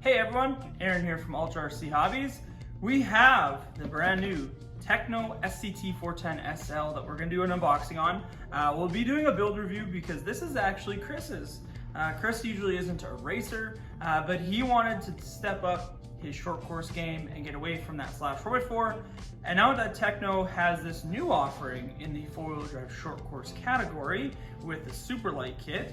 Hey everyone, Aaron here from Ultra RC Hobbies. We have the brand new Tekno SCT410SL that we're going to do an unboxing on. We'll be doing a build review because this is actually Chris's. Chris usually isn't a racer, but he wanted to step up his short course game and get away from that slash 4x4. And now that Tekno has this new offering in the four-wheel drive short course category with the super light kit,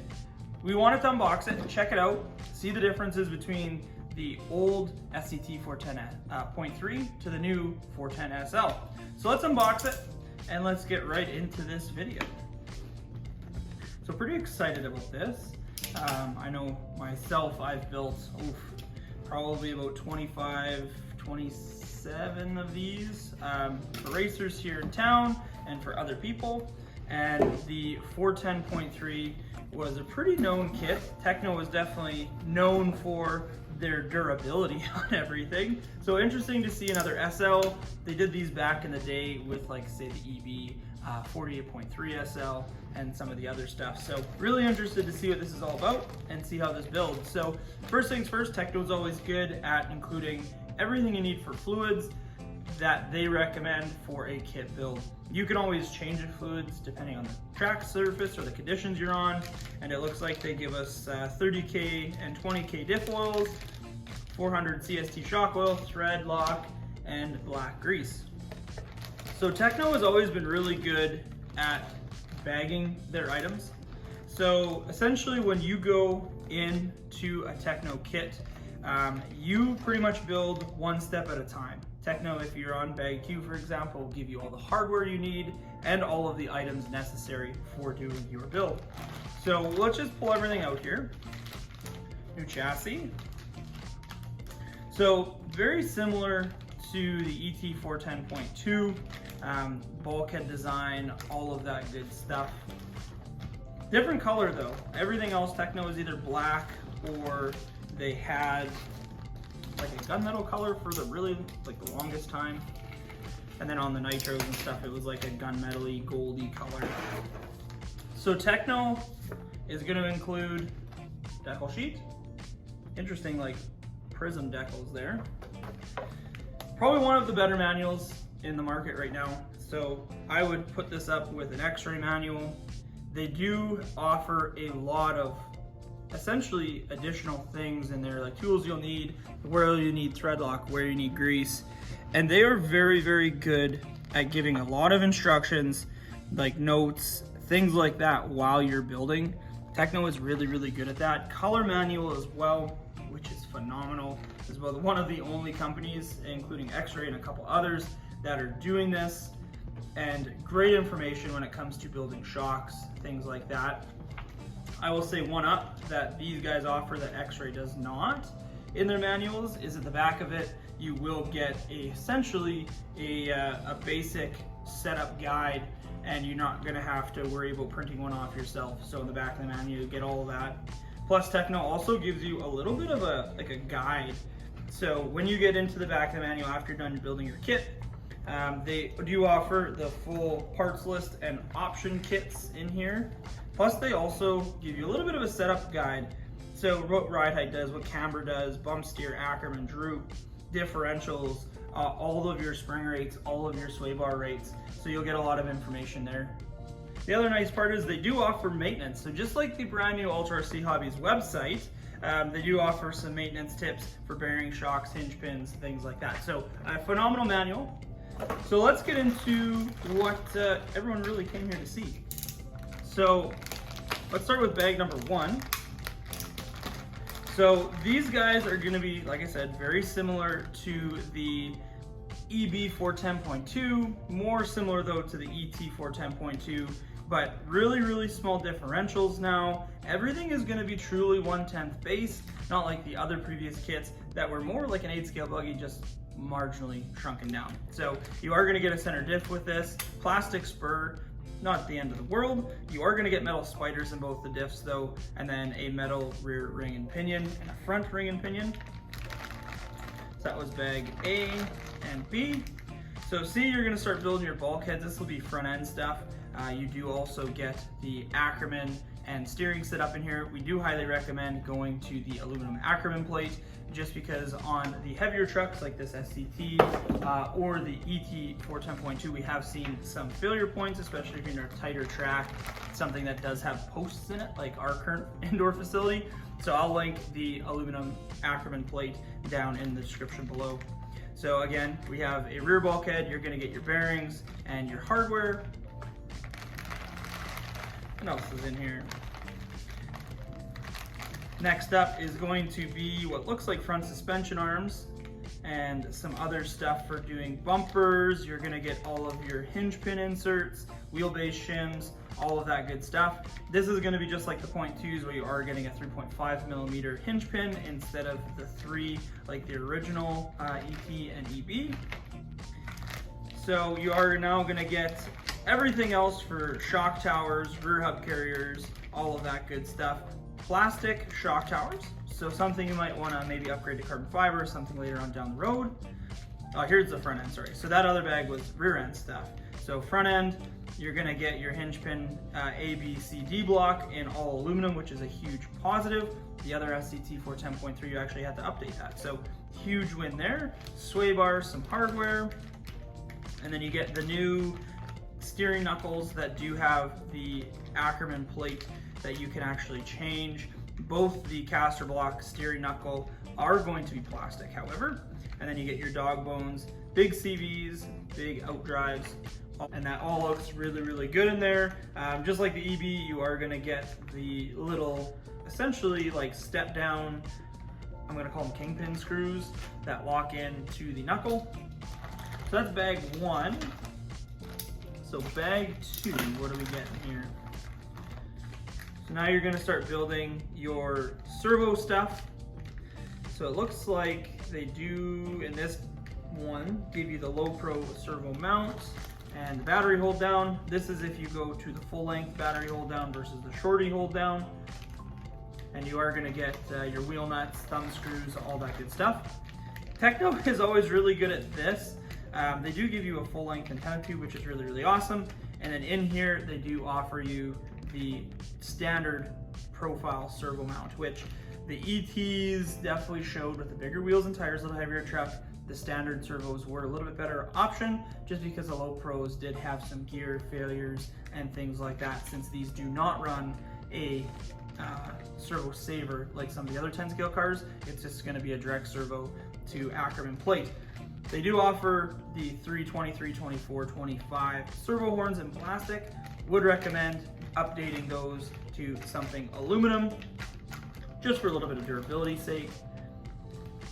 we wanted to unbox it and check it out, see the differences between the old SCT 410.3 to the new 410SL. So let's unbox it and let's get right into this video. So pretty excited about this. I know myself, I've built probably about 25, 27 of these for racers here in town and for other people. And the 410.3 was a pretty known kit. Tekno was definitely known for their durability on everything. So interesting to see another SL. They did these back in the day with, like, say, the EB 48.3 SL and some of the other stuff. So really interested to see what this is all about and see how this builds. So first things first, Tekno's always good at including everything you need for fluids that they recommend for a kit build. You can always change the fluids depending on the track surface or the conditions you're on, and it looks like they give us 30K and 20K diff oils, 400 CST shock oil, thread lock, and black grease. So Tekno has always been really good at bagging their items. So essentially when you go into a Tekno kit, you pretty much build one step at a time. Tekno, if you're on bag Q, for example, will give you all the hardware you need and all of the items necessary for doing your build. So let's just pull everything out here. New chassis. So very similar to the ET 410.2, bulkhead design, all of that good stuff. Different color though. Everything else Tekno is either black or they had like a gunmetal color for the longest time. And then on the nitros and stuff, it was like a gunmetal-y, goldy color. So Tekno is gonna include decal sheet. Interesting, like prism decals there. Probably one of the better manuals in the market right now. So I would put this up with an X-ray manual. They do offer a lot of essentially additional things in there, like tools you'll need, where you need thread lock, where you need grease. And they are very, very good at giving a lot of instructions, like notes, things like that while you're building. Tekno is really, really good at that. Color manual as well, which is phenomenal. As well, one of the only companies, including X-ray and a couple others, that are doing this. And great information when it comes to building shocks, things like that. I will say one up that these guys offer that X-ray does not in their manuals is at the back of it, you will get essentially a basic setup guide, and you're not gonna have to worry about printing one off yourself. So in the back of the manual, you get all of that. Plus Tekno also gives you a little bit of a guide. So when you get into the back of the manual after you're done building your kit, they do offer the full parts list and option kits in here. Plus they also give you a little bit of a setup guide. So what ride height does, what camber does, bump steer, Ackerman, droop, differentials, all of your spring rates, all of your sway bar rates. So you'll get a lot of information there. The other nice part is they do offer maintenance. So just like the brand new Ultra RC Hobbies website, they do offer some maintenance tips for bearing shocks, hinge pins, things like that. So a phenomenal manual. So let's get into what everyone really came here to see. So let's start with bag number one. So these guys are gonna be, like I said, very similar to the EB 410.2, more similar though to the ET 410.2, but really, really small differentials now. Everything is gonna be truly 1/10 base, not like the other previous kits that were more like an 8-scale buggy, just marginally shrunken down. So you are gonna get a center diff with this, plastic spur, not the end of the world. You are gonna get metal spiders in both the diffs though, and then a metal rear ring and pinion and a front ring and pinion. So that was bag A and B. So see, you're gonna start building your bulkheads. This will be front end stuff. You do also get the Ackerman and steering set up in here. We do highly recommend going to the aluminum Ackerman plate, just because on the heavier trucks like this SCT or the ET410.2, we have seen some failure points, especially if you're in a tighter track, something that does have posts in it, like our current indoor facility. So I'll link the aluminum Ackerman plate down in the description below. So again, we have a rear bulkhead. You're gonna get your bearings and your hardware. What else is in here? Next up is going to be what looks like front suspension arms and some other stuff for doing bumpers. You're gonna get all of your hinge pin inserts, wheelbase shims, all of that good stuff. This is gonna be just like the .2s, where you are getting a 3.5 millimeter hinge pin instead of the 3 like the original ET and EB. So you are now gonna get everything else for shock towers, rear hub carriers, all of that good stuff. Plastic shock towers, so something you might want to maybe upgrade to carbon fiber or something later on down the road. Here's the front end, sorry. So that other bag was rear end stuff. So front end, you're going to get your hinge pin A, B, C, D block in all aluminum, which is a huge positive. The other SCT410.3, you actually had to update that. So huge win there. Sway bars, some hardware, and then you get the new steering knuckles that do have the Ackerman plate that you can actually change. Both the caster block steering knuckle are going to be plastic, however, and then you get your dog bones, big CVs, big out drives, and that all looks really, really good in there. Just like the EB, you are gonna get the little, essentially like step down, I'm gonna call them kingpin screws that lock into the knuckle. So that's bag 1. So bag 2, what are we getting here? So now you're gonna start building your servo stuff. So it looks like they do, in this one, give you the low pro servo mount and the battery hold down. This is if you go to the full length battery hold down versus the shorty hold down. And you are gonna get your wheel nuts, thumb screws, all that good stuff. Tekno is always really good at this. They do give you a full length antenna tube, which is really, really awesome. And then in here, they do offer you the standard profile servo mount, which the ETs definitely showed with the bigger wheels and tires, a little heavier truck. The standard servos were a little bit better option, just because the low pros did have some gear failures and things like that, since these do not run a servo saver like some of the other 10 scale cars. It's just going to be a direct servo to Ackerman plate. They do offer the 320, 324, 25 servo horns in plastic. Would recommend updating those to something aluminum, just for a little bit of durability's sake.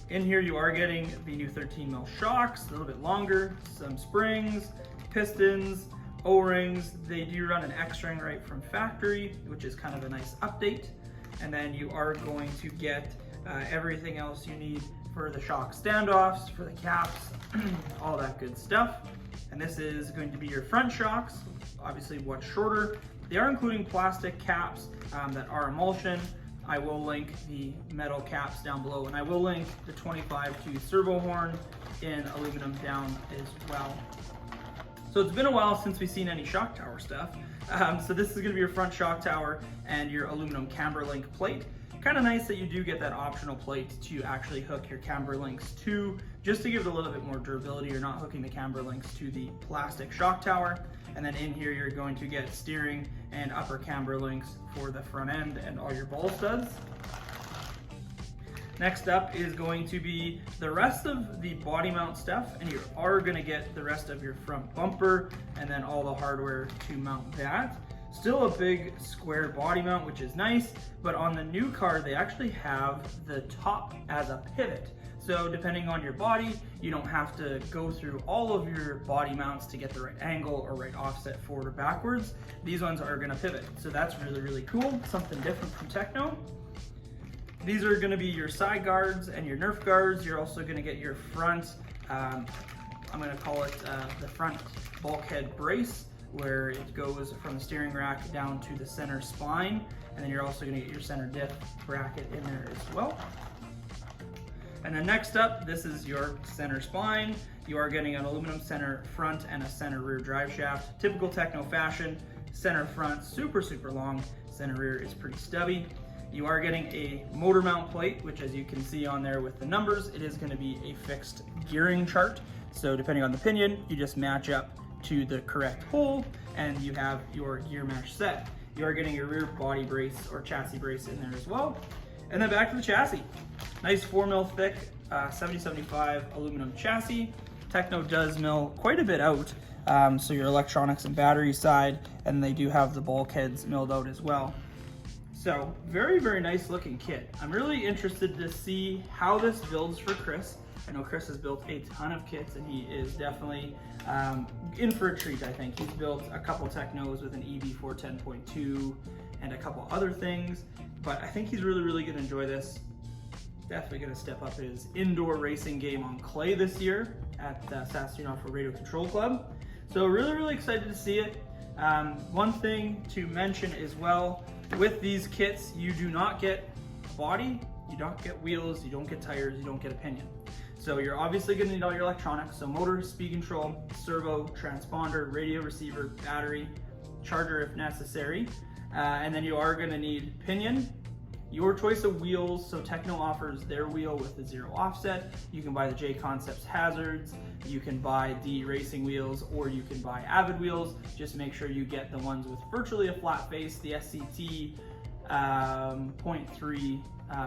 In here you are getting the new 13 mil shocks, a little bit longer, some springs, pistons, O-rings. They do run an X-ring right from factory, which is kind of a nice update. And then you are going to get everything else you need for the shock standoffs, for the caps, all that good stuff. And this is going to be your front shocks, obviously much shorter. They are including plastic caps that are emulsion. I will link the metal caps down below, and I will link the 25 tooth servo horn in aluminum down as well. So it's been a while since we've seen any shock tower stuff. So this is gonna be your front shock tower and your aluminum camber link plate. Kind of nice that you do get that optional plate to actually hook your camber links to, just to give it a little bit more durability. You're not hooking the camber links to the plastic shock tower. And then in here, you're going to get steering and upper camber links for the front end and all your ball studs. Next up is going to be the rest of the body mount stuff, and you are going to get the rest of your front bumper and then all the hardware to mount that. Still a big square body mount, which is nice, but on the new car, they actually have the top as a pivot. So depending on your body, you don't have to go through all of your body mounts to get the right angle or right offset forward or backwards. These ones are gonna pivot. So that's really, really cool. Something different from Tekno. These are gonna be your side guards and your Nerf guards. You're also gonna get your front, I'm gonna call it the front bulkhead brace, where it goes from the steering rack down to the center spine. And then you're also gonna get your center diff bracket in there as well. And then next up, this is your center spine. You are getting an aluminum center front and a center rear drive shaft. Typical Tekno fashion, Center front, super long. Center rear is pretty stubby. You are getting a motor mount plate, which as you can see on there with the numbers, it is going to be a fixed gearing chart. So depending on the pinion, you just match up to the correct hole and you have your gear mesh set. You are getting your rear body brace or chassis brace in there as well. And then back to the chassis. Nice 4mm thick 7075 aluminum chassis. Tekno does mill quite a bit out, so your electronics and battery side, and they do have the bulkheads milled out as well. So very nice looking kit. I'm really interested to see how this builds for Chris. I know Chris has built a ton of kits and he is definitely in for a treat, I think. He's built a couple Teknos with an EB410.2 and a couple other things, but I think he's really gonna enjoy this. Definitely gonna step up his indoor racing game on clay this year at Saskatoon Off-Road Radio Control Club. So really excited to see it. One thing to mention as well, with these kits, you do not get a body, you don't get wheels, you don't get tires, you don't get a pinion. So you're obviously gonna need all your electronics, so motor, speed control, servo, transponder, radio receiver, battery, charger if necessary, and then you are gonna need pinion, your choice of wheels. So Tekno offers their wheel with the 0 offset. You can buy the J Concepts Hazards, you can buy the racing wheels, or you can buy Avid wheels. Just make sure you get the ones with virtually a flat face, the SCT 0.3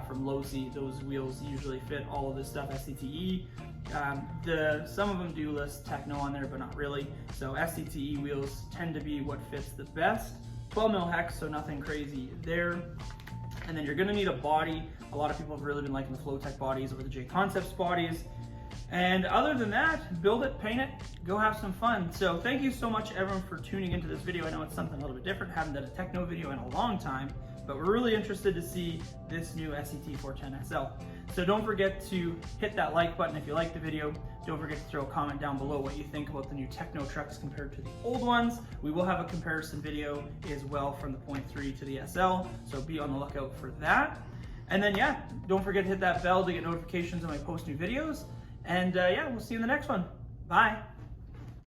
from Losi. Those wheels usually fit all of this stuff, SCTE. Some of them do list Tekno on there, but not really. So SCTE wheels tend to be what fits the best. 12mm hex, so nothing crazy there. And then you're gonna need a body. A lot of people have really been liking the Flowtech bodies over the J Concepts bodies. And other than that, build it, paint it, go have some fun. So thank you so much everyone for tuning into this video. I know it's something a little bit different, haven't done a Tekno video in a long time, but we're really interested to see this new SCT410SL. So don't forget to hit that like button if you like the video. Don't forget to throw a comment down below what you think about the new Tekno trucks compared to the old ones. We will have a comparison video as well from the 0.3 to the SL, so be on the lookout for that. And then yeah, don't forget to hit that bell to get notifications when I post new videos. And yeah, we'll see you in the next one. Bye.